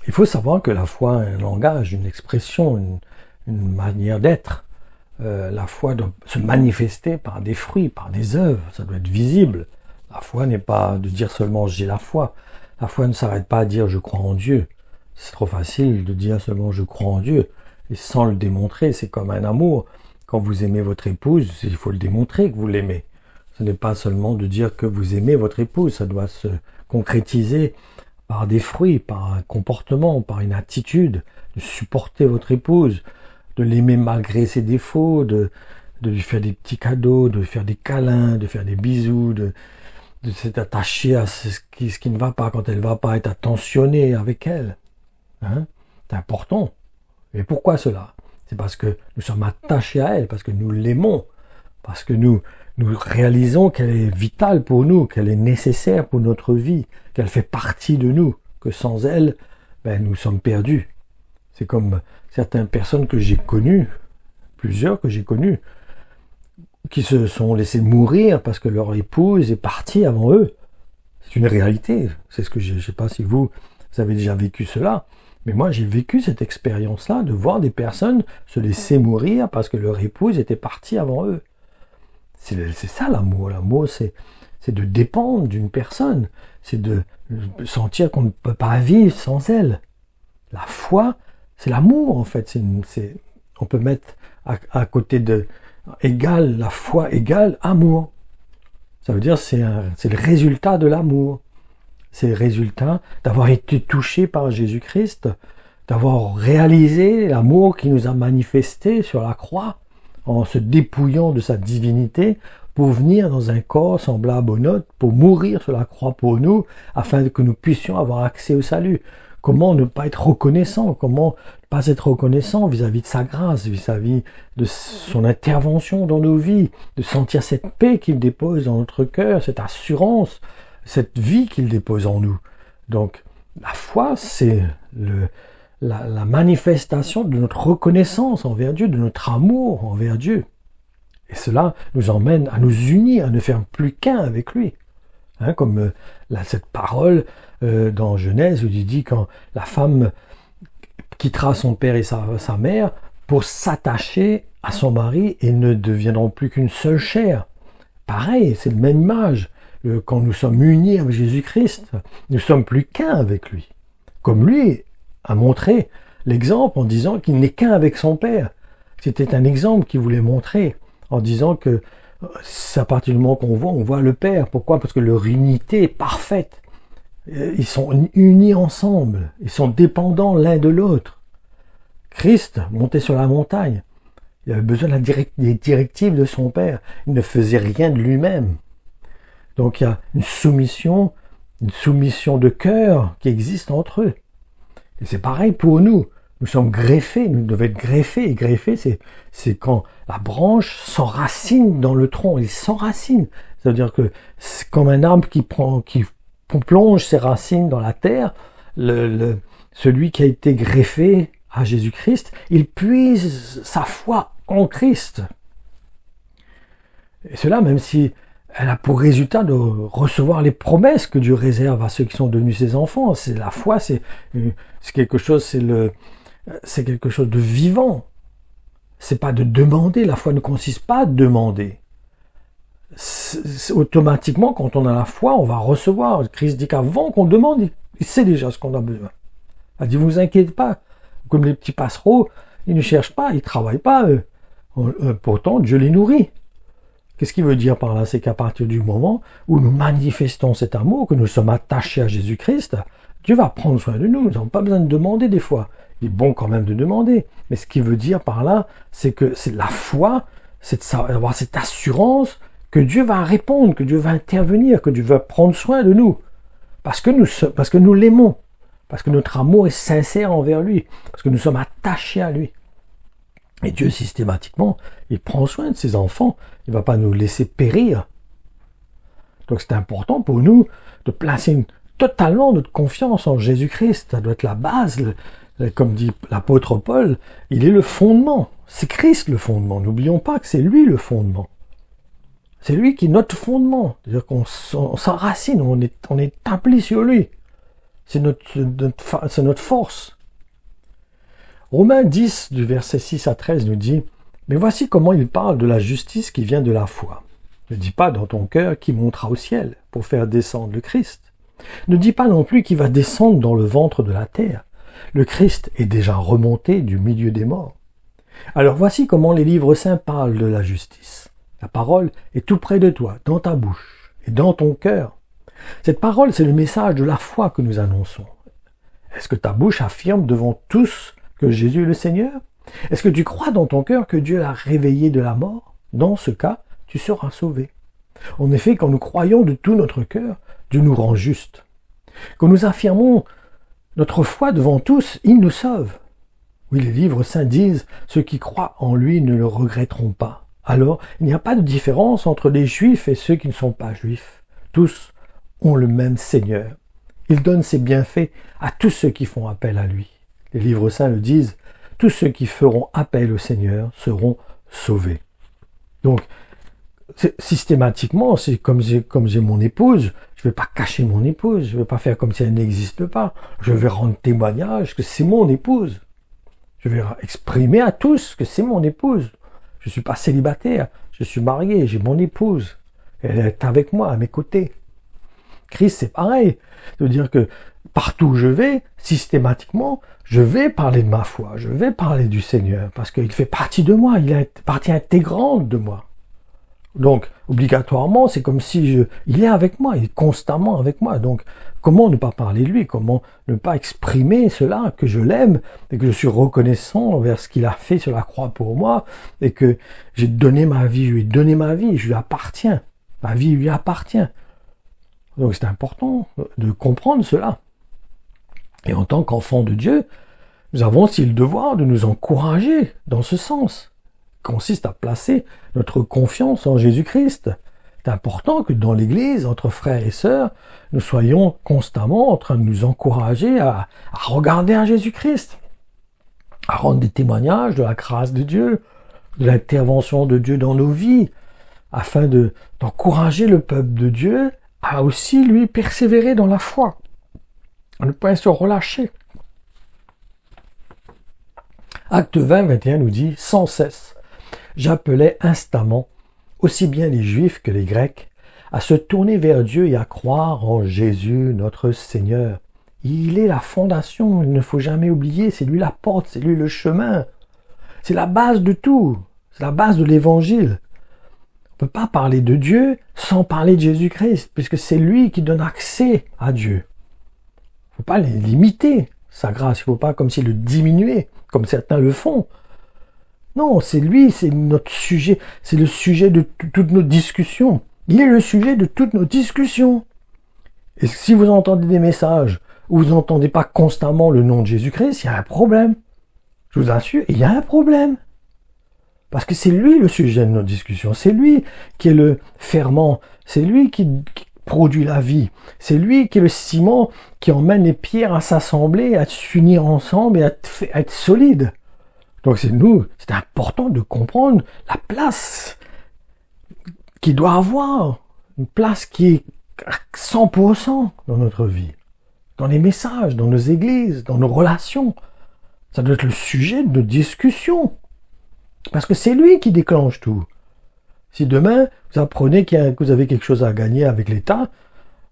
Il faut savoir que la foi est un langage, une expression, une manière d'être. La foi doit se manifester par des fruits, par des œuvres, ça doit être visible. La foi n'est pas de dire seulement j'ai la foi. La foi ne s'arrête pas à dire je crois en Dieu. C'est trop facile de dire seulement je crois en Dieu et sans le démontrer. C'est comme un amour. Quand vous aimez votre épouse, il faut le démontrer que vous l'aimez. Ce n'est pas seulement de dire que vous aimez votre épouse, ça doit se concrétiser par des fruits, par un comportement, par une attitude, de supporter votre épouse, de l'aimer malgré ses défauts, de lui faire des petits cadeaux, de lui faire des câlins, de faire des bisous, de s'être attaché à ce qui ne va pas quand elle ne va pas, être attentionné avec elle. Hein? C'est important. Et pourquoi cela? C'est parce que nous sommes attachés à elle, parce que nous l'aimons, parce que nous réalisons qu'elle est vitale pour nous, qu'elle est nécessaire pour notre vie, qu'elle fait partie de nous, que sans elle, nous sommes perdus. C'est comme certaines personnes que j'ai connues, plusieurs que j'ai connues, qui se sont laissés mourir parce que leur épouse est partie avant eux. C'est une réalité. C'est ce que je ne sais pas si vous avez déjà vécu cela, mais moi j'ai vécu cette expérience-là de voir des personnes se laisser mourir parce que leur épouse était partie avant eux. C'est ça l'amour. L'amour, c'est de dépendre d'une personne. C'est de sentir qu'on ne peut pas vivre sans elle. La foi, c'est l'amour en fait. On peut mettre à côté de égal, la foi égale amour. Ça veut dire c'est le résultat de l'amour. C'est le résultat d'avoir été touché par Jésus-Christ, d'avoir réalisé l'amour qui nous a manifesté sur la croix, en se dépouillant de sa divinité pour venir dans un corps semblable au nôtre, pour mourir sur la croix pour nous, afin que nous puissions avoir accès au salut. Comment ne pas être reconnaissant? Comment ne pas être reconnaissant vis-à-vis de sa grâce, vis-à-vis de son intervention dans nos vies, de sentir cette paix qu'il dépose dans notre cœur, cette assurance, cette vie qu'il dépose en nous. Donc, la foi, c'est la manifestation de notre reconnaissance envers Dieu, de notre amour envers Dieu. Et cela nous emmène à nous unir, à ne faire plus qu'un avec lui. Hein, comme cette parole dans Genèse où il dit quand la femme quittera son père et sa mère pour s'attacher à son mari et ne deviendront plus qu'une seule chair. Pareil, c'est le même image. Quand nous sommes unis avec Jésus-Christ, nous sommes plus qu'un avec lui. Comme lui a montré l'exemple en disant qu'il n'est qu'un avec son père. C'était un exemple qu'il voulait montrer en disant que à partir du moment qu'on on voit le Père. Pourquoi? Parce que leur unité est parfaite. Ils sont unis ensemble. Ils sont dépendants l'un de l'autre. Christ montait sur la montagne. Il avait besoin des directives de son Père. Il ne faisait rien de lui-même. Donc il y a une soumission de cœur qui existe entre eux. Et c'est pareil pour nous. Nous sommes greffés, nous devons être greffés. Et greffés, c'est quand la branche s'enracine dans le tronc. Il s'enracine. Ça veut dire que c'est comme un arbre qui plonge ses racines dans la terre. Celui qui a été greffé à Jésus-Christ, il puise sa foi en Christ. Et cela, même si elle a pour résultat de recevoir les promesses que Dieu réserve à ceux qui sont devenus ses enfants. C'est la foi, c'est quelque chose, c'est quelque chose de vivant. C'est pas de demander. La foi ne consiste pas à demander. Automatiquement, quand on a la foi, on va recevoir. Christ dit qu'avant qu'on demande, il sait déjà ce qu'on a besoin. Il dit, vous inquiétez pas. Comme les petits passereaux, ils ne cherchent pas, ils travaillent pas, eux. Pourtant, Dieu les nourrit. Qu'est-ce qu'il veut dire par là? C'est qu'à partir du moment où nous manifestons cet amour, que nous sommes attachés à Jésus-Christ, Dieu va prendre soin de nous. Nous n'avons pas besoin de demander des fois. Il est bon quand même de demander. Mais ce qu'il veut dire par là, c'est que c'est la foi, c'est d'avoir cette assurance que Dieu va répondre, que Dieu va intervenir, que Dieu va prendre soin de nous. Parce que nous l'aimons. Parce que notre amour est sincère envers lui. Parce que nous sommes attachés à lui. Et Dieu, systématiquement, il prend soin de ses enfants. Il ne va pas nous laisser périr. Donc c'est important pour nous de placer totalement notre confiance en Jésus-Christ. Ça doit être la base. Comme dit l'apôtre Paul, il est le fondement. C'est Christ le fondement. N'oublions pas que c'est lui le fondement. C'est lui qui est notre fondement. C'est-à-dire qu'on s'enracine, on est appelé sur lui. c'est notre force. Romains 10, du verset 6 à 13 nous dit « Mais voici comment il parle de la justice qui vient de la foi. Ne dis pas dans ton cœur qui montera au ciel pour faire descendre le Christ. Ne dis pas non plus qu'il va descendre dans le ventre de la terre. Le Christ est déjà remonté du milieu des morts. Alors voici comment les livres saints parlent de la justice. La parole est tout près de toi, dans ta bouche et dans ton cœur. Cette parole, c'est le message de la foi que nous annonçons. Est-ce que ta bouche affirme devant tous que Jésus est le Seigneur? Est-ce que tu crois dans ton cœur que Dieu l'a réveillé de la mort? Dans ce cas, tu seras sauvé. En effet, quand nous croyons de tout notre cœur, Dieu nous rend justes. Quand nous affirmons notre foi devant tous, il nous sauve. Oui, les livres saints disent « Ceux qui croient en lui ne le regretteront pas ». Alors, il n'y a pas de différence entre les Juifs et ceux qui ne sont pas Juifs. Tous ont le même Seigneur. Il donne ses bienfaits à tous ceux qui font appel à lui. Les livres saints le disent « Tous ceux qui feront appel au Seigneur seront sauvés ». Donc, systématiquement, c'est comme j'ai mon épouse, je ne vais pas cacher mon épouse, je ne vais pas faire comme si elle n'existe pas. Je vais rendre témoignage que c'est mon épouse. Je vais exprimer à tous que c'est mon épouse. Je ne suis pas célibataire, je suis marié, j'ai mon épouse. Elle est avec moi, à mes côtés. Christ, c'est pareil. C'est-à-dire que partout où je vais, systématiquement, je vais parler de ma foi, je vais parler du Seigneur, parce qu'il fait partie de moi, il est partie intégrante de moi. Donc, obligatoirement, c'est comme si il est avec moi, il est constamment avec moi. Donc, comment ne pas parler de lui? Comment ne pas exprimer cela, que je l'aime et que je suis reconnaissant envers ce qu'il a fait sur la croix pour moi et que j'ai donné ma vie, je lui ai donné ma vie, je lui appartiens. Ma vie lui appartient. Donc, c'est important de comprendre cela. Et en tant qu'enfant de Dieu, nous avons aussi le devoir de nous encourager dans ce sens. Consiste à placer notre confiance en Jésus-Christ. C'est important que dans l'Église, entre frères et sœurs, nous soyons constamment en train de nous encourager à regarder à Jésus-Christ, à rendre des témoignages de la grâce de Dieu, de l'intervention de Dieu dans nos vies, afin d'encourager le peuple de Dieu à aussi lui persévérer dans la foi, à ne pas se relâcher. Acte 20, 21 nous dit « Sans cesse, j'appelais instamment aussi bien les Juifs que les Grecs à se tourner vers Dieu et à croire en Jésus notre Seigneur. Il est la fondation, il ne faut jamais oublier, c'est lui la porte, c'est lui le chemin. C'est la base de tout, c'est la base de l'Évangile. On ne peut pas parler de Dieu sans parler de Jésus-Christ, puisque c'est lui qui donne accès à Dieu. Il ne faut pas limiter sa grâce, il ne faut pas comme s'il le diminuer, comme certains le font. Non, c'est lui, c'est notre sujet, c'est le sujet de toutes nos discussions. Il est le sujet de toutes nos discussions. Et si vous entendez des messages où vous n'entendez pas constamment le nom de Jésus-Christ, il y a un problème. Je vous assure, il y a un problème. Parce que c'est lui le sujet de nos discussions. C'est lui qui est le ferment. C'est lui qui produit la vie. C'est lui qui est le ciment qui emmène les pierres à s'assembler, à s'unir ensemble et à être solides. Donc c'est important de comprendre la place qu'il doit avoir, une place qui est 100% dans notre vie, dans les messages, dans nos églises, dans nos relations. Ça doit être le sujet de nos discussions, parce que c'est lui qui déclenche tout. Si demain, vous apprenez que vous avez quelque chose à gagner avec l'État,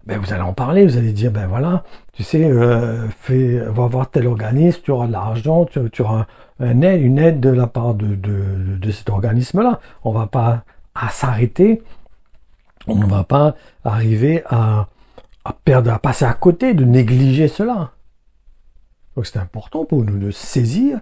ben vous allez en parler, vous allez dire, ben voilà, tu sais, va voir tel organisme, tu auras de l'argent, tu auras une aide de la part de cet organisme-là. On ne va pas s'arrêter, on ne va pas arriver à perdre, à passer à côté, de négliger cela. Donc c'est important pour nous de saisir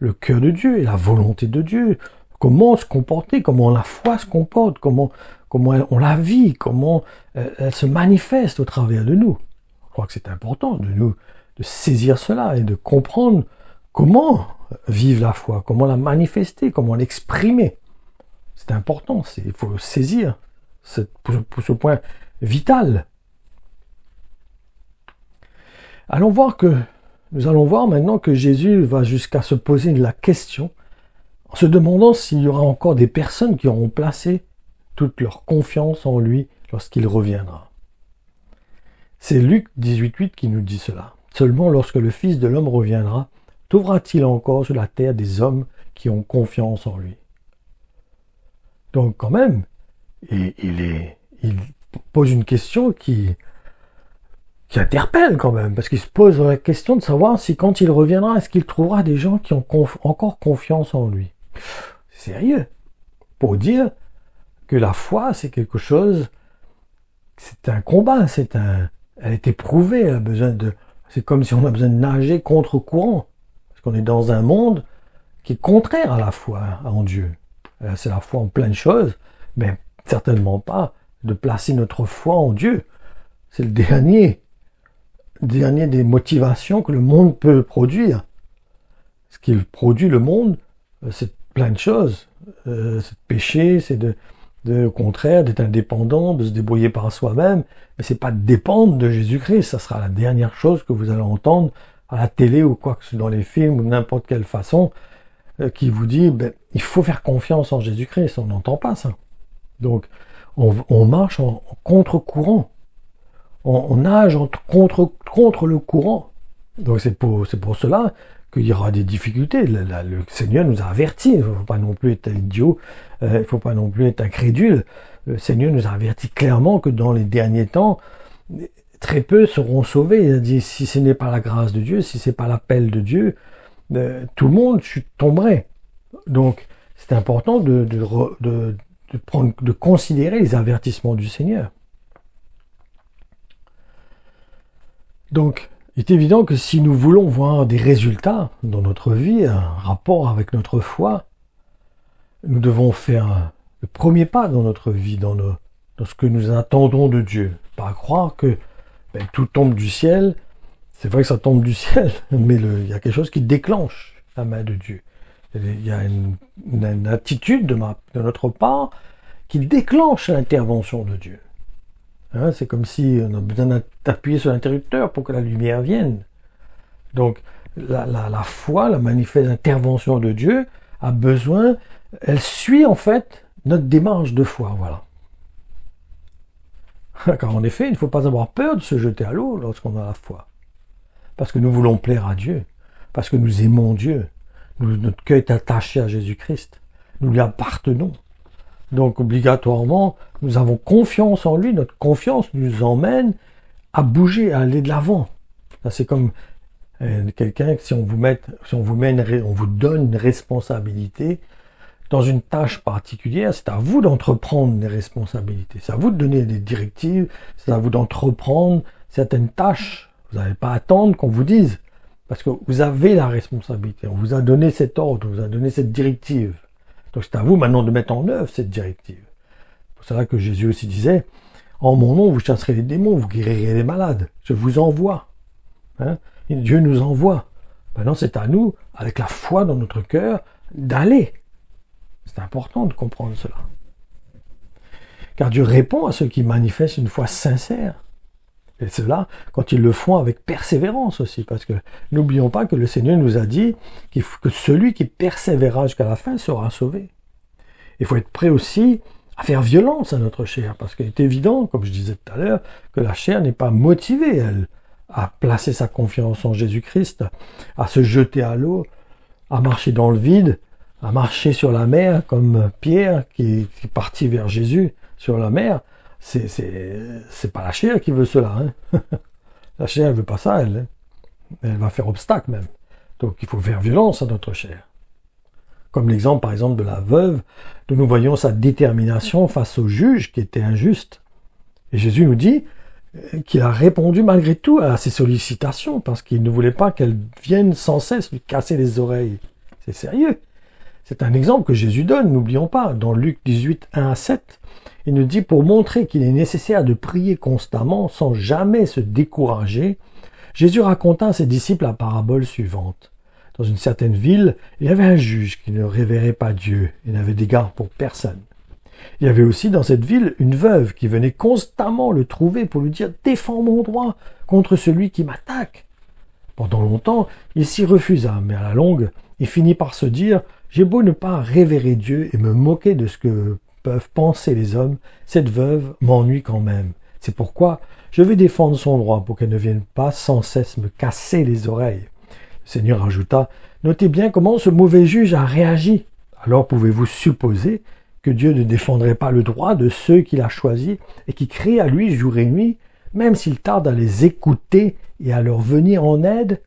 le cœur de Dieu et la volonté de Dieu. Comment se comporter, comment la foi se comporte, comment on la vit, comment elle se manifeste au travers de nous. Je crois que c'est important de saisir cela et de comprendre comment vivre la foi, comment la manifester, comment l'exprimer. C'est important, il faut saisir pour ce point vital. Nous allons voir maintenant que Jésus va jusqu'à se poser la question en se demandant s'il y aura encore des personnes qui auront placé toute leur confiance en lui lorsqu'il reviendra. C'est Luc 18,8 qui nous dit cela. Seulement lorsque le Fils de l'homme reviendra, trouvera-t-il encore sur la terre des hommes qui ont confiance en lui? Donc quand même, il pose une question qui interpelle quand même, parce qu'il se pose la question de savoir si quand il reviendra, est-ce qu'il trouvera des gens qui ont encore confiance en lui? C'est sérieux. Pour dire que la foi, c'est quelque chose, c'est un combat, elle est éprouvée, elle a besoin c'est comme si on a besoin de nager contre courant. Parce qu'on est dans un monde qui est contraire à la foi en Dieu. C'est la foi en plein de choses, mais certainement pas de placer notre foi en Dieu. C'est le dernier des motivations que le monde peut produire. Ce qui produit le monde, c'est plein de choses. C'est de pécher, c'est au contraire d'être indépendant, de se débrouiller par soi-même, mais c'est pas de dépendre de Jésus-Christ. Ça sera la dernière chose que vous allez entendre à la télé ou quoi que ce soit dans les films ou n'importe quelle façon qui vous dit il faut faire confiance en Jésus-Christ. On n'entend pas ça. Donc on marche en contre-courant. On nage contre le courant. Donc c'est pour cela qu'il y aura des difficultés. Le Seigneur nous a avertis. Il ne faut pas non plus être idiot. Il ne faut pas non plus être incrédule. Le Seigneur nous a avertis clairement que dans les derniers temps, très peu seront sauvés. Il a dit, si ce n'est pas la grâce de Dieu, si ce n'est pas l'appel de Dieu, tout le monde tomberait. Donc c'est important de considérer les avertissements du Seigneur. Donc, il est évident que si nous voulons voir des résultats dans notre vie, un rapport avec notre foi, nous devons faire le premier pas dans notre vie, dans ce que nous attendons de Dieu. Pas croire que tout tombe du ciel. C'est vrai que ça tombe du ciel, mais il y a quelque chose qui déclenche la main de Dieu. Il y a une attitude de notre part qui déclenche l'intervention de Dieu. C'est comme si on a besoin d'appuyer sur l'interrupteur pour que la lumière vienne. Donc, la foi, la manifeste intervention de Dieu, a besoin, elle suit en fait notre démarche de foi, voilà. Car en effet, il ne faut pas avoir peur de se jeter à l'eau lorsqu'on a la foi. Parce que nous voulons plaire à Dieu, parce que nous aimons Dieu, notre cœur est attaché à Jésus-Christ, nous lui appartenons. Donc obligatoirement, nous avons confiance en lui, notre confiance nous emmène à bouger, à aller de l'avant. C'est comme quelqu'un, si on vous donne une responsabilité dans une tâche particulière, c'est à vous d'entreprendre des responsabilités, c'est à vous de donner des directives, c'est à vous d'entreprendre certaines tâches. Vous n'allez pas attendre qu'on vous dise, parce que vous avez la responsabilité, on vous a donné cet ordre, on vous a donné cette directive. Donc c'est à vous maintenant de mettre en œuvre cette directive. C'est pour cela que Jésus aussi disait, en mon nom vous chasserez les démons, vous guérirez les malades, je vous envoie. Et Dieu nous envoie. Maintenant c'est à nous, avec la foi dans notre cœur, d'aller. C'est important de comprendre cela. Car Dieu répond à ceux qui manifestent une foi sincère. Et cela, quand ils le font avec persévérance aussi, parce que n'oublions pas que le Seigneur nous a dit que celui qui persévérera jusqu'à la fin sera sauvé. Il faut être prêt aussi à faire violence à notre chair, parce qu'il est évident, comme je disais tout à l'heure, que la chair n'est pas motivée, elle, à placer sa confiance en Jésus-Christ, à se jeter à l'eau, à marcher dans le vide, à marcher sur la mer, comme Pierre qui est parti vers Jésus sur la mer. C'est pas la chair qui veut cela. La chair, elle veut pas ça, elle va faire obstacle même. Donc il faut faire violence à notre chair. Comme l'exemple, par exemple, de la veuve, dont nous voyons sa détermination face au juge qui était injuste. Et Jésus nous dit qu'il a répondu malgré tout à ses sollicitations, parce qu'il ne voulait pas qu'elle vienne sans cesse lui casser les oreilles. C'est sérieux. C'est un exemple que Jésus donne, n'oublions pas. Dans Luc 18, 1-7, il nous dit, pour montrer qu'il est nécessaire de prier constamment sans jamais se décourager, Jésus raconta à ses disciples la parabole suivante. Dans une certaine ville, il y avait un juge qui ne révérait pas Dieu et n'avait d'égard pour personne. Il y avait aussi dans cette ville une veuve qui venait constamment le trouver pour lui dire « Défends mon droit contre celui qui m'attaque ». Pendant longtemps, il s'y refusa, mais à la longue, il finit par se dire « J'ai beau ne pas révérer Dieu et me moquer de ce que peuvent penser les hommes, cette veuve m'ennuie quand même. C'est pourquoi je vais défendre son droit pour qu'elle ne vienne pas sans cesse me casser les oreilles. Le Seigneur ajouta, notez bien comment ce mauvais juge a réagi. Alors pouvez-vous supposer que Dieu ne défendrait pas le droit de ceux qu'il a choisis et qui crient à lui jour et nuit, même s'il tarde à les écouter et à leur venir en aide?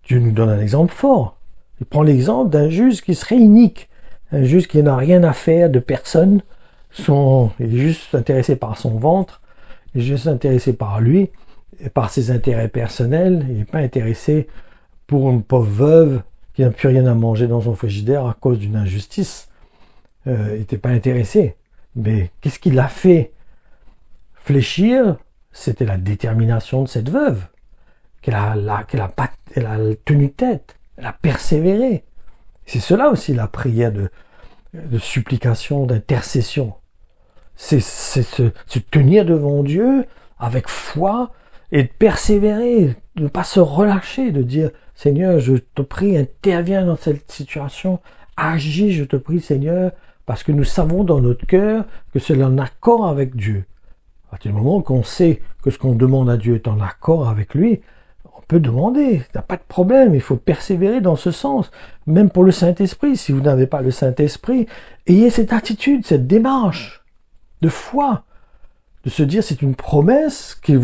Dieu nous donne un exemple fort. Il prend l'exemple d'un juge qui serait inique, un juge qui n'a rien à faire de personne, il est juste intéressé par son ventre, il est juste intéressé par lui, et par ses intérêts personnels, il n'est pas intéressé pour une pauvre veuve qui n'a plus rien à manger dans son frigidaire à cause d'une injustice. Il n'était pas intéressé. Mais qu'est-ce qui l'a fait fléchir? C'était la détermination de cette veuve. Elle a tenu tête, elle a persévéré. C'est cela aussi la prière de supplication, d'intercession. C'est se tenir devant Dieu avec foi et de persévérer, de ne pas se relâcher, de dire « Seigneur, je te prie, interviens dans cette situation, agis, je te prie Seigneur, parce que nous savons dans notre cœur que c'est en accord avec Dieu. » À partir du moment qu'on sait que ce qu'on demande à Dieu est en accord avec lui, on peut demander, il n'y a pas de problème, il faut persévérer dans ce sens. Même pour le Saint-Esprit, si vous n'avez pas le Saint-Esprit, ayez cette attitude, cette démarche de foi, de se dire c'est une promesse dont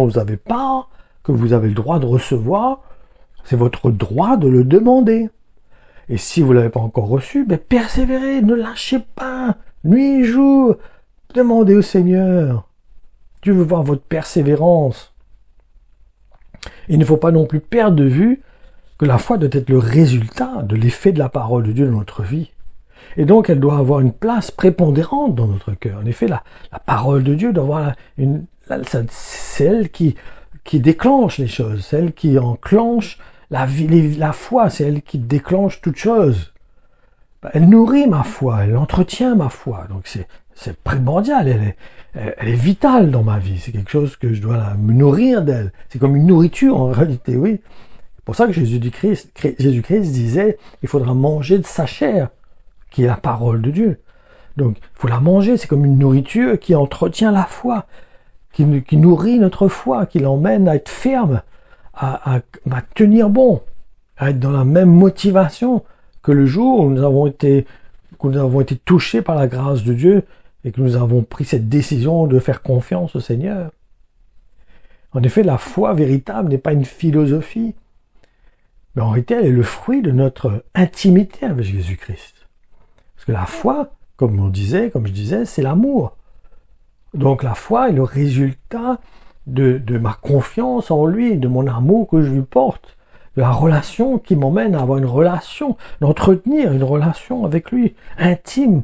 vous avez part, que vous avez le droit de recevoir, c'est votre droit de le demander. Et si vous ne l'avez pas encore reçu, persévérez, ne lâchez pas, nuit et jour, demandez au Seigneur. Dieu veut voir votre persévérance. Il ne faut pas non plus perdre de vue que la foi doit être le résultat de l'effet de la parole de Dieu dans notre vie. Et donc, elle doit avoir une place prépondérante dans notre cœur. En effet, la parole de Dieu doit avoir c'est elle qui déclenche les choses, c'est elle qui enclenche la foi, c'est elle qui déclenche toute chose. Elle nourrit ma foi, elle entretient ma foi. Donc, c'est primordial, elle est vitale dans ma vie. C'est quelque chose que je dois me nourrir d'elle. C'est comme une nourriture en réalité, oui. C'est pour ça que Jésus-Christ disait, il faudra manger de sa chair, qui est la parole de Dieu. Donc, il faut la manger, c'est comme une nourriture qui entretient la foi, qui nourrit notre foi, qui l'emmène à être ferme, à tenir bon, à être dans la même motivation que le jour où nous avons été touchés par la grâce de Dieu et que nous avons pris cette décision de faire confiance au Seigneur. En effet, la foi véritable n'est pas une philosophie, mais en réalité, elle est le fruit de notre intimité avec Jésus-Christ. Parce que la foi, comme je disais, c'est l'amour. Donc la foi est le résultat de ma confiance en lui, de mon amour que je lui porte, de la relation qui m'emmène à avoir une relation, d'entretenir une relation avec lui, intime,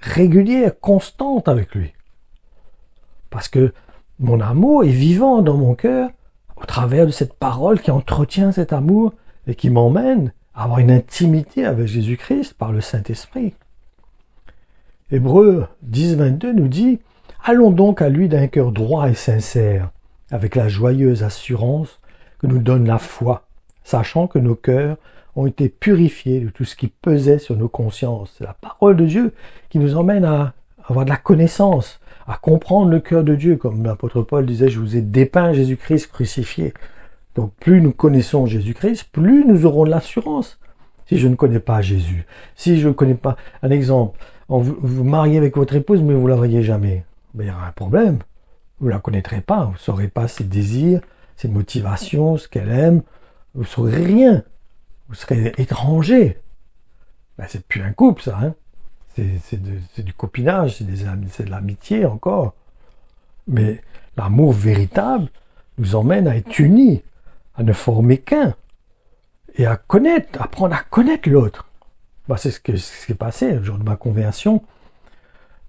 régulière, constante avec lui. Parce que mon amour est vivant dans mon cœur au travers de cette parole qui entretient cet amour et qui m'emmène à avoir une intimité avec Jésus-Christ par le Saint-Esprit. Hébreux 10, 22 nous dit « Allons donc à lui d'un cœur droit et sincère, avec la joyeuse assurance que nous donne la foi, sachant que nos cœurs ont été purifiés de tout ce qui pesait sur nos consciences. » C'est la parole de Dieu qui nous emmène à avoir de la connaissance, à comprendre le cœur de Dieu. Comme l'apôtre Paul disait « Je vous ai dépeint Jésus-Christ crucifié ». Donc plus nous connaissons Jésus-Christ, plus nous aurons de l'assurance. Si je ne connais pas Jésus, si je ne connais pas... Un exemple, vous vous mariez avec votre épouse, mais vous ne la voyez jamais. Il y aura un problème. Vous ne la connaîtrez pas, vous ne saurez pas ses désirs, ses motivations, ce qu'elle aime. Vous ne saurez rien. Vous serez étranger. C'est plus un couple, ça. Hein. C'est du copinage, c'est de l'amitié encore. Mais l'amour véritable nous emmène à être unis, à ne former qu'un, et à apprendre à connaître l'autre. C'est ce qui s'est passé le jour de ma conversion.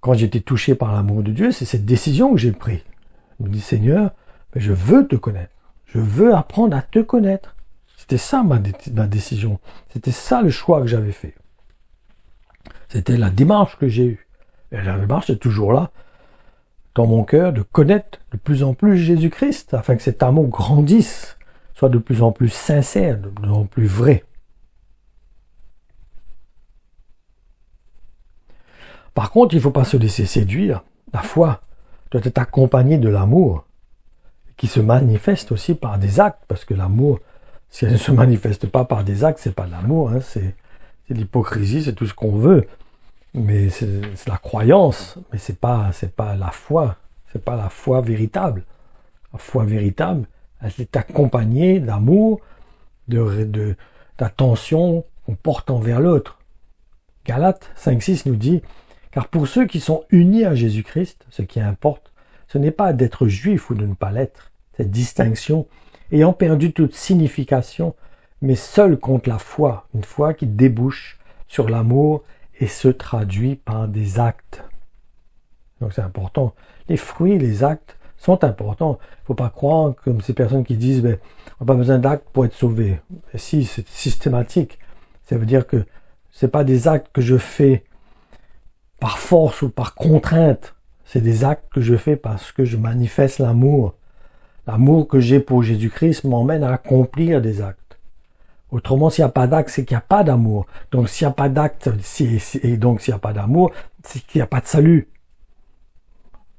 Quand j'ai été touché par l'amour de Dieu, c'est cette décision que j'ai prise. Je me dis, Seigneur, je veux te connaître. Je veux apprendre à te connaître. C'était ça ma décision. C'était ça le choix que j'avais fait. C'était la démarche que j'ai eue. Et la démarche est toujours là, dans mon cœur, de connaître de plus en plus Jésus-Christ, afin que cet amour grandisse, soit de plus en plus sincère, de plus en plus vrai. Par contre, il ne faut pas se laisser séduire. La foi doit être accompagnée de l'amour, qui se manifeste aussi par des actes, parce que l'amour, si elle ne se manifeste pas par des actes, c'est pas de l'amour, hein, c'est l'hypocrisie, c'est tout ce qu'on veut. Mais c'est la croyance, mais c'est pas la foi, c'est pas la foi véritable. La foi véritable, elle est accompagnée d'amour, d'attention qu'on porte envers l'autre. Galates 5,6 nous dit, car pour ceux qui sont unis à Jésus-Christ, ce qui importe, ce n'est pas d'être juif ou de ne pas l'être, cette distinction ayant perdu toute signification, mais seule contre la foi, une foi qui débouche sur l'amour et se traduit par des actes. Donc c'est important. Les fruits, les actes sont importants. Il ne faut pas croire comme ces personnes qui disent on n'a pas besoin d'actes pour être sauvé. Et si, c'est systématique. Ça veut dire que ce n'est pas des actes que je fais par force ou par contrainte. C'est des actes que je fais parce que je manifeste l'amour. L'amour que j'ai pour Jésus-Christ m'emmène à accomplir des actes. Autrement, s'il n'y a pas d'acte, c'est qu'il n'y a pas d'amour. Donc, s'il n'y a pas d'acte, et donc s'il n'y a pas d'amour, c'est qu'il n'y a pas de salut.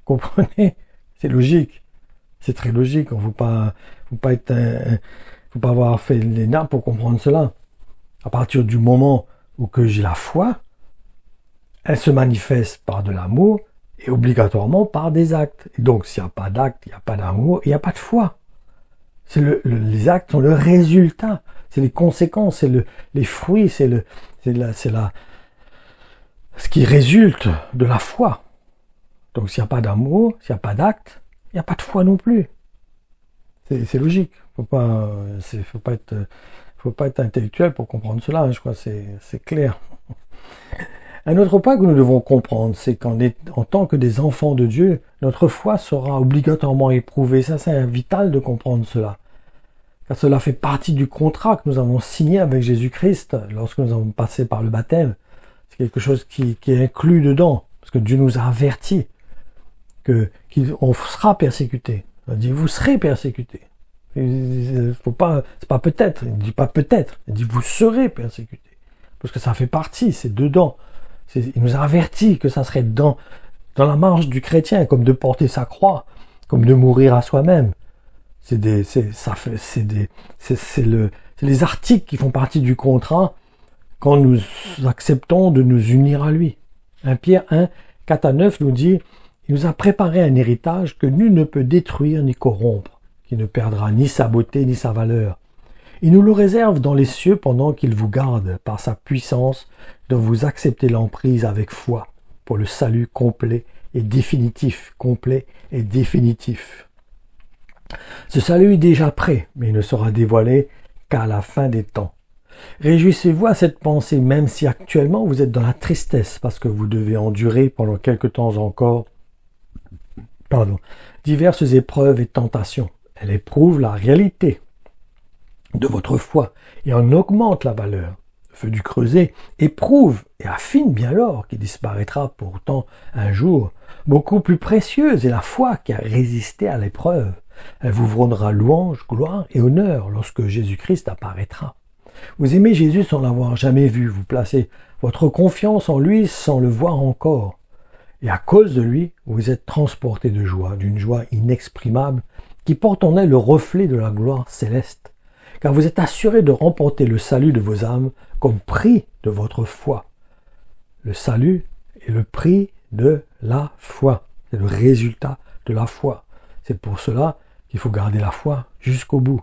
Comprenez? C'est logique. C'est très logique. Il ne faut pas avoir fait les nappes pour comprendre cela. À partir du moment où que j'ai la foi, elle se manifeste par de l'amour et obligatoirement par des actes. Et donc, s'il n'y a pas d'acte, il n'y a pas d'amour, il n'y a pas de foi. Les actes sont le résultat. C'est les conséquences, c'est les fruits, c'est ce qui résulte de la foi. Donc s'il n'y a pas d'amour, s'il n'y a pas d'acte, il n'y a pas de foi non plus. C'est logique. Faut pas être intellectuel pour comprendre cela. Je crois que c'est clair. Un autre point que nous devons comprendre, c'est qu'en tant que des enfants de Dieu, notre foi sera obligatoirement éprouvée. Ça, c'est vital de comprendre cela. Car cela fait partie du contrat que nous avons signé avec Jésus-Christ lorsque nous avons passé par le baptême. C'est quelque chose qui est inclus dedans, parce que Dieu nous a avertis qu'on sera persécuté. Il a dit, vous serez persécuté. C'est pas peut-être, il ne dit pas peut-être, il dit, vous serez persécuté. Parce que ça fait partie, c'est dedans. Il nous a avertis que ça serait dans la marche du chrétien, comme de porter sa croix, comme de mourir à soi-même. C'est les articles qui font partie du contrat quand nous acceptons de nous unir à lui. 1 Pierre 1, 4-9 nous dit, il nous a préparé un héritage que nul ne peut détruire ni corrompre, qui ne perdra ni sa beauté ni sa valeur. Il nous le réserve dans les cieux pendant qu'il vous garde par sa puissance de vous accepter l'emprise avec foi pour le salut complet et définitif. Ce salut est déjà prêt, mais il ne sera dévoilé qu'à la fin des temps. Réjouissez-vous à cette pensée, même si actuellement vous êtes dans la tristesse, parce que vous devez endurer pendant quelque temps encore diverses épreuves et tentations. Elle éprouve la réalité de votre foi et en augmente la valeur. Le feu du creuset éprouve et affine bien l'or qui disparaîtra pourtant un jour. Beaucoup plus précieuse est la foi qui a résisté à l'épreuve. Elle vous rendra louange, gloire et honneur lorsque Jésus-Christ apparaîtra. Vous aimez Jésus sans l'avoir jamais vu, vous placez votre confiance en lui sans le voir encore. Et à cause de lui, vous êtes transporté de joie, d'une joie inexprimable qui porte en elle le reflet de la gloire céleste. Car vous êtes assuré de remporter le salut de vos âmes comme prix de votre foi. Le salut est le prix de la foi. C'est le résultat de la foi. C'est pour cela qu'il faut garder la foi jusqu'au bout.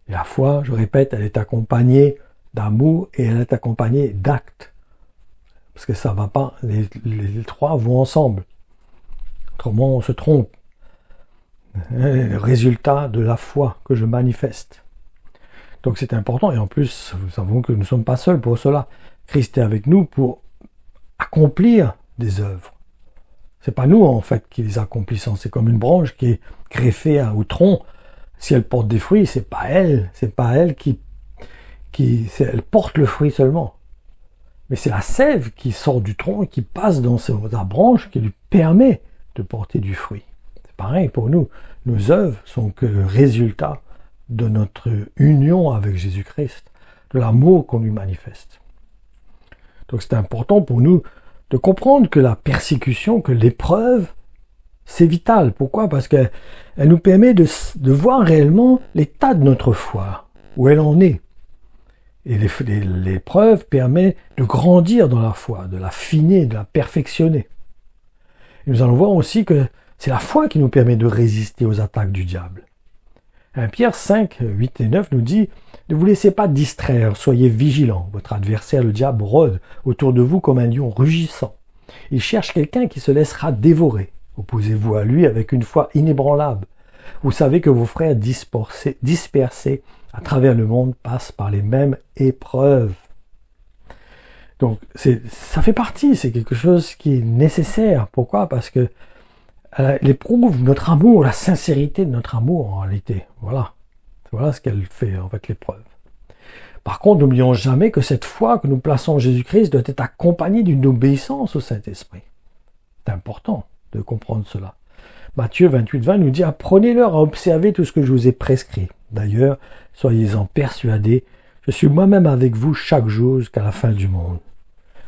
Et la foi, je répète, elle est accompagnée d'amour et elle est accompagnée d'actes. Parce que ça va pas, les trois vont ensemble. Autrement, on se trompe. Le résultat de la foi que je manifeste. Donc c'est important. Et en plus, nous savons que nous ne sommes pas seuls pour cela. Christ est avec nous pour accomplir des œuvres. C'est pas nous, en fait, qui les accomplissons. C'est comme une branche qui est greffée au tronc. Si elle porte des fruits, c'est pas elle qui elle porte le fruit seulement. Mais c'est la sève qui sort du tronc et qui passe dans la branche qui lui permet de porter du fruit. C'est pareil pour nous. Nos œuvres sont que le résultat de notre union avec Jésus-Christ, de l'amour qu'on lui manifeste. Donc c'est important pour nous de comprendre que la persécution, que l'épreuve, c'est vital. Pourquoi? Parce qu'elle nous permet de voir réellement l'état de notre foi, où elle en est. Et l'épreuve permet de grandir dans la foi, de l'affiner, de la perfectionner. Et nous allons voir aussi que c'est la foi qui nous permet de résister aux attaques du diable. 1 Pierre 5, 8 et 9 nous dit « Ne vous laissez pas distraire, soyez vigilants. Votre adversaire, le diable, rôde autour de vous comme un lion rugissant. Il cherche quelqu'un qui se laissera dévorer. Opposez-vous à lui avec une foi inébranlable. Vous savez que vos frères dispersés à travers le monde passent par les mêmes épreuves. » Donc, ça fait partie, c'est quelque chose qui est nécessaire. Pourquoi? Parce que elle éprouve notre amour, la sincérité de notre amour en réalité. Voilà ce qu'elle fait en fait l'épreuve. Par contre, n'oublions jamais que cette foi que nous plaçons en Jésus-Christ doit être accompagnée d'une obéissance au Saint-Esprit. C'est important de comprendre cela. Matthieu 28, 20 nous dit « Apprenez-leur à observer tout ce que je vous ai prescrit. D'ailleurs, soyez-en persuadés, je suis moi-même avec vous chaque jour jusqu'à la fin du monde. »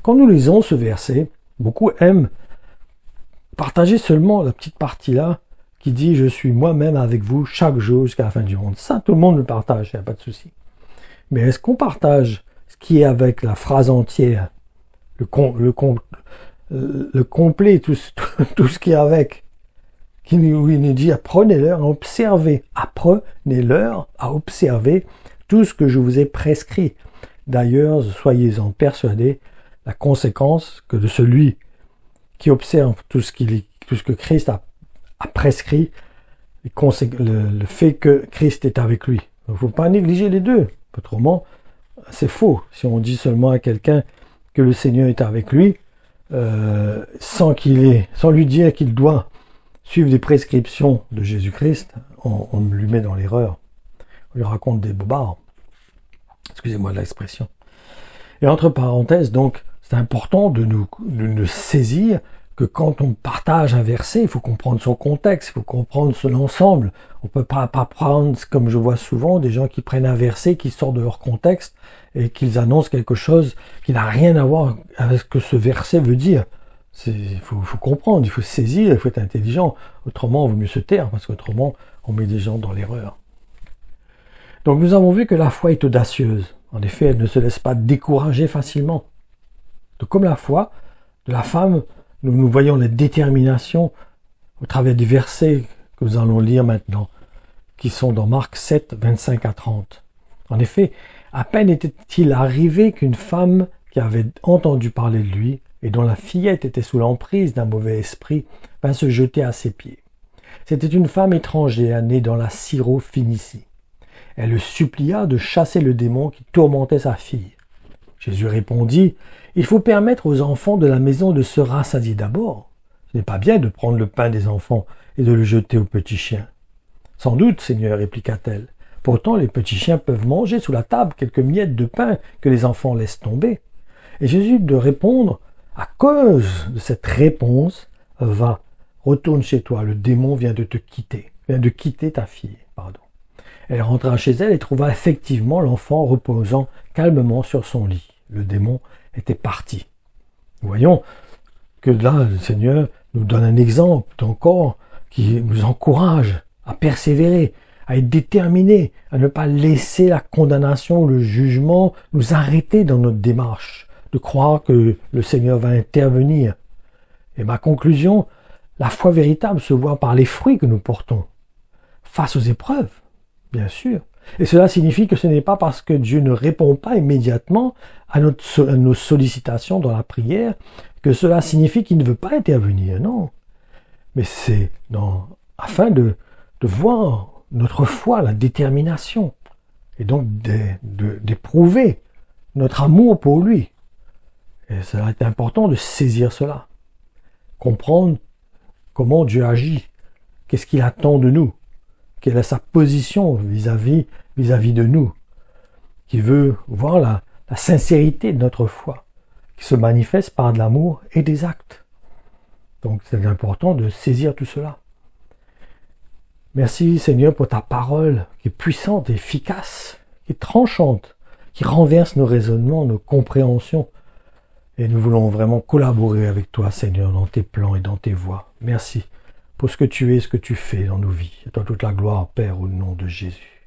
Quand nous lisons ce verset, beaucoup aiment partager seulement la petite partie-là qui dit « Je suis moi-même avec vous chaque jour jusqu'à la fin du monde ». Ça, tout le monde le partage, il n'y a pas de souci. Mais est-ce qu'on partage ce qui est avec la phrase entière, le complet, tout ce qui est avec, où il nous dit « Apprenez-leur à observer, apprenez-leur à observer tout ce que je vous ai prescrit. D'ailleurs, soyez-en persuadés, la conséquence que de celui qui observe tout ce que Christ a prescrit, le fait que Christ est avec lui. Il ne faut pas négliger les deux. Autrement, c'est faux. Si on dit seulement à quelqu'un que le Seigneur est avec lui, sans lui dire qu'il doit suivre les prescriptions de Jésus-Christ, on lui met dans l'erreur. On lui raconte des bobards. Excusez-moi de l'expression. Et entre parenthèses, donc, c'est important de nous saisir que quand on partage un verset, il faut comprendre son contexte, il faut comprendre son ensemble. On ne peut pas prendre, comme je vois souvent, des gens qui prennent un verset qui sort de leur contexte et qu'ils annoncent quelque chose qui n'a rien à voir avec ce que ce verset veut dire. Il faut comprendre, il faut saisir, il faut être intelligent. Autrement, il vaut mieux se taire, parce qu'autrement, on met des gens dans l'erreur. Donc nous avons vu que la foi est audacieuse. En effet, elle ne se laisse pas décourager facilement. Donc, comme la foi de la femme, nous voyons la détermination au travers des versets que nous allons lire maintenant, qui sont dans Marc 7, 25 à 30. En effet, à peine était-il arrivé qu'une femme qui avait entendu parler de lui et dont la fillette était sous l'emprise d'un mauvais esprit vint se jeter à ses pieds. C'était une femme étrangère née dans la Syro-Phénicie. Elle le supplia de chasser le démon qui tourmentait sa fille. Jésus répondit « Il faut permettre aux enfants de la maison de se rassasier d'abord. Ce n'est pas bien de prendre le pain des enfants et de le jeter aux petits chiens. »« Sans doute, Seigneur, répliqua-t-elle. Pourtant, les petits chiens peuvent manger sous la table quelques miettes de pain que les enfants laissent tomber. » Et Jésus de répondre « À cause de cette réponse, va, retourne chez toi, le démon vient de quitter ta fille. » Elle rentra chez elle et trouva effectivement l'enfant reposant calmement sur son lit. Le démon était parti. Nous voyons que là, le Seigneur nous donne un exemple encore qui nous encourage à persévérer, à être déterminés, à ne pas laisser la condamnation ou le jugement nous arrêter dans notre démarche, de croire que le Seigneur va intervenir. Et ma conclusion, la foi véritable se voit par les fruits que nous portons face aux épreuves. Bien sûr. Et cela signifie que ce n'est pas parce que Dieu ne répond pas immédiatement à nos sollicitations dans la prière que cela signifie qu'il ne veut pas intervenir, non. Mais c'est afin de voir notre foi, la détermination, et donc d'éprouver notre amour pour lui. Et cela est important de saisir cela, comprendre comment Dieu agit, qu'est-ce qu'il attend de nous. Quelle est sa position vis-à-vis de nous, qui veut voir la sincérité de notre foi, qui se manifeste par de l'amour et des actes. Donc c'est important de saisir tout cela. Merci Seigneur pour ta parole qui est puissante et efficace, qui est tranchante, qui renverse nos raisonnements, nos compréhensions, Et nous voulons vraiment collaborer avec toi, Seigneur, dans tes plans et dans tes voies. Merci pour ce que tu es, ce que tu fais dans nos vies. À toi toute la gloire, Père, au nom de Jésus.